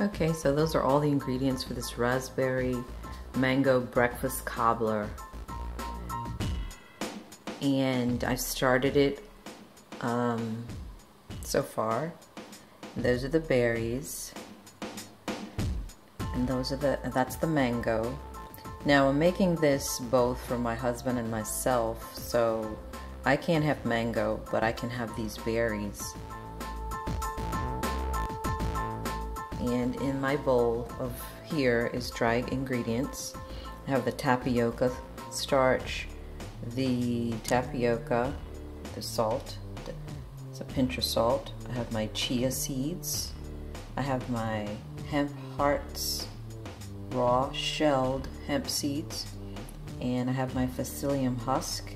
Okay, so those are all the ingredients for this raspberry mango breakfast cobbler. And I've started it so far. Those are the berries. And that's the mango. Now I'm making this both for my husband and myself, so I can't have mango, but I can have these berries. And in my bowl of here is dry ingredients. I have the tapioca starch, the tapioca, the salt, it's a pinch of salt. I have my chia seeds. I have my hemp hearts, raw shelled hemp seeds, and I have my psyllium husk,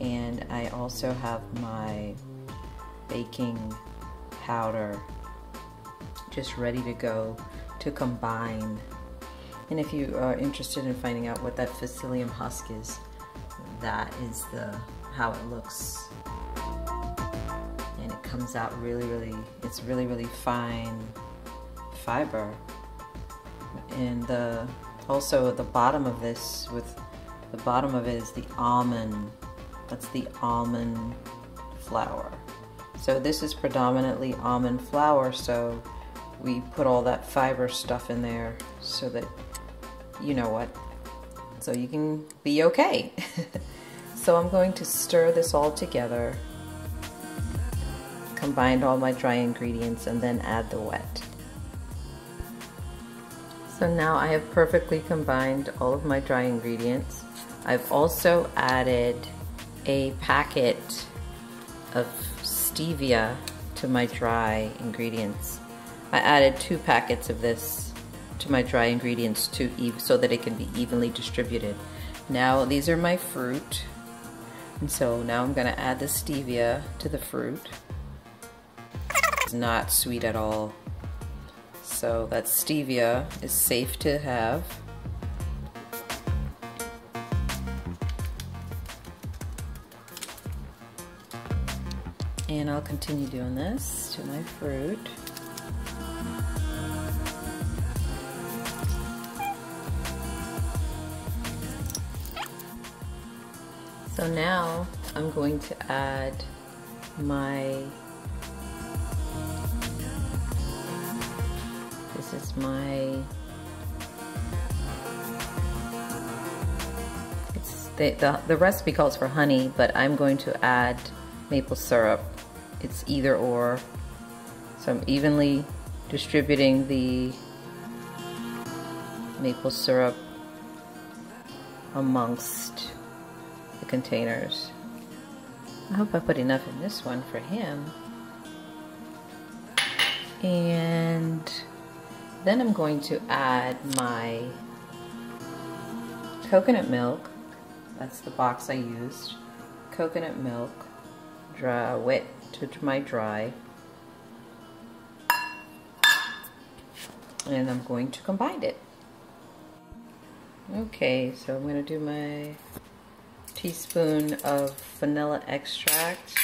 and I also have my baking powder just ready to go to combine. And if you are interested in finding out what that psyllium husk is, that is how it looks, and it comes out it's really fine fiber. And also the bottom of this, the bottom of it is the almond. That's the almond flour. So this is predominantly almond flour, so we put all that fiber stuff in there so that, you know what, so you can be okay. So I'm going to stir this all together, combine all my dry ingredients, and then add the wet. So now I have perfectly combined all of my dry ingredients. I've also added a packet of stevia to my dry ingredients. I added 2 packets of this to my dry ingredients so that it can be evenly distributed. Now these are my fruit, and so now I'm going to add the stevia to the fruit. It's not sweet at all. So that stevia is safe to have. And I'll continue doing this to my fruit. So now I'm going to add this is the recipe calls for honey, but I'm going to add maple syrup. It's either or. So I'm evenly distributing the maple syrup amongst the containers. I hope I put enough in this one for him. And then I'm going to add my coconut milk. That's the box I used. Coconut milk, wet to my dry. And I'm going to combine it. Okay, so I'm going to do my teaspoon of vanilla extract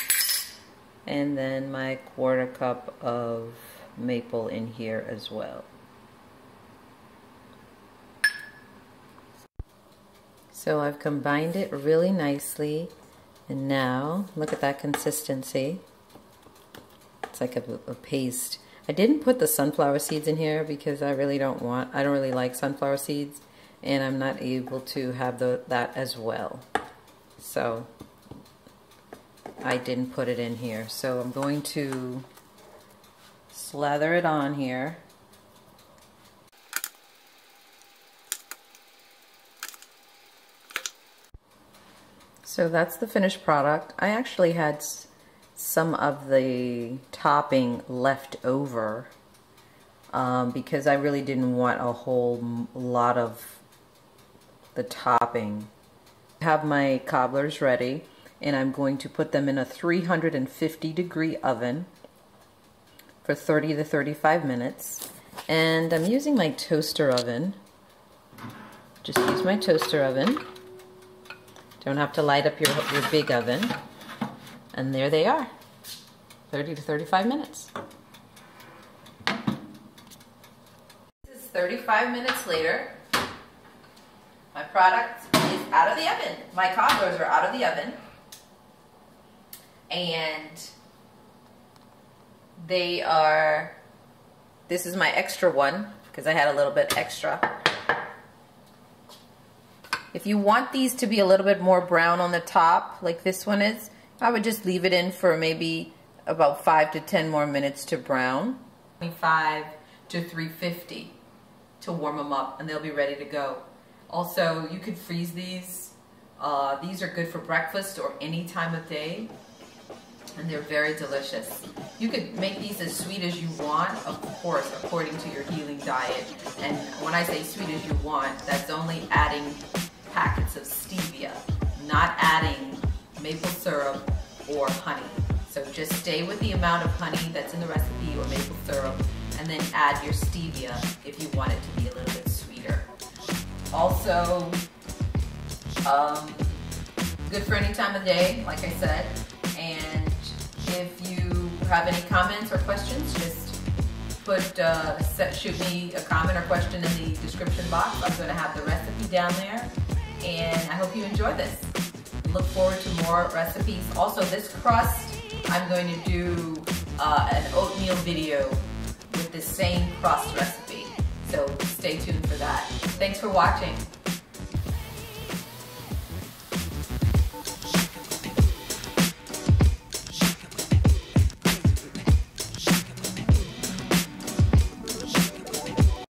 and then my 1/4 cup of maple in here as well. So I've combined it really nicely, and now look at that consistency. It's like a paste. I didn't put the sunflower seeds in here because I don't really like sunflower seeds, and I'm not able to have that as well. So I didn't put it in here. So I'm going to slather it on here. So that's the finished product. I actually had some of the topping left over because I really didn't want a whole lot of the topping. I have my cobblers ready, and I'm going to put them in a 350-degree oven for 30 to 35 minutes. And I'm using my toaster oven. Just use my toaster oven. Don't have to light up your big oven. And there they are, 30 to 35 minutes. 35 minutes later. My product is out of the oven. My cobblers are out of the oven. And they are, this is my extra one because I had a little bit extra. If you want these to be a little bit more brown on the top, like this one is, I would just leave it in for maybe about 5 to 10 more minutes to brown. 25 to 350 to warm them up, and they'll be ready to go. Also, you could freeze these. These are good for breakfast or any time of day, and they're very delicious. You could make these as sweet as you want, of course, according to your healing diet. And when I say sweet as you want, that's only adding packets of stevia, not adding maple syrup or honey. So just stay with the amount of honey that's in the recipe or maple syrup, and then add your stevia if you want it to be a little bit sweeter. Also, good for any time of day, like I said. And if you have any comments or questions, just shoot me a comment or question in the description box. I'm going to have the recipe down there, and I hope you enjoy this. Look forward to more recipes. Also, this crust, I'm going to do an oatmeal video with the same crust recipe. So stay tuned for that. Thanks for watching.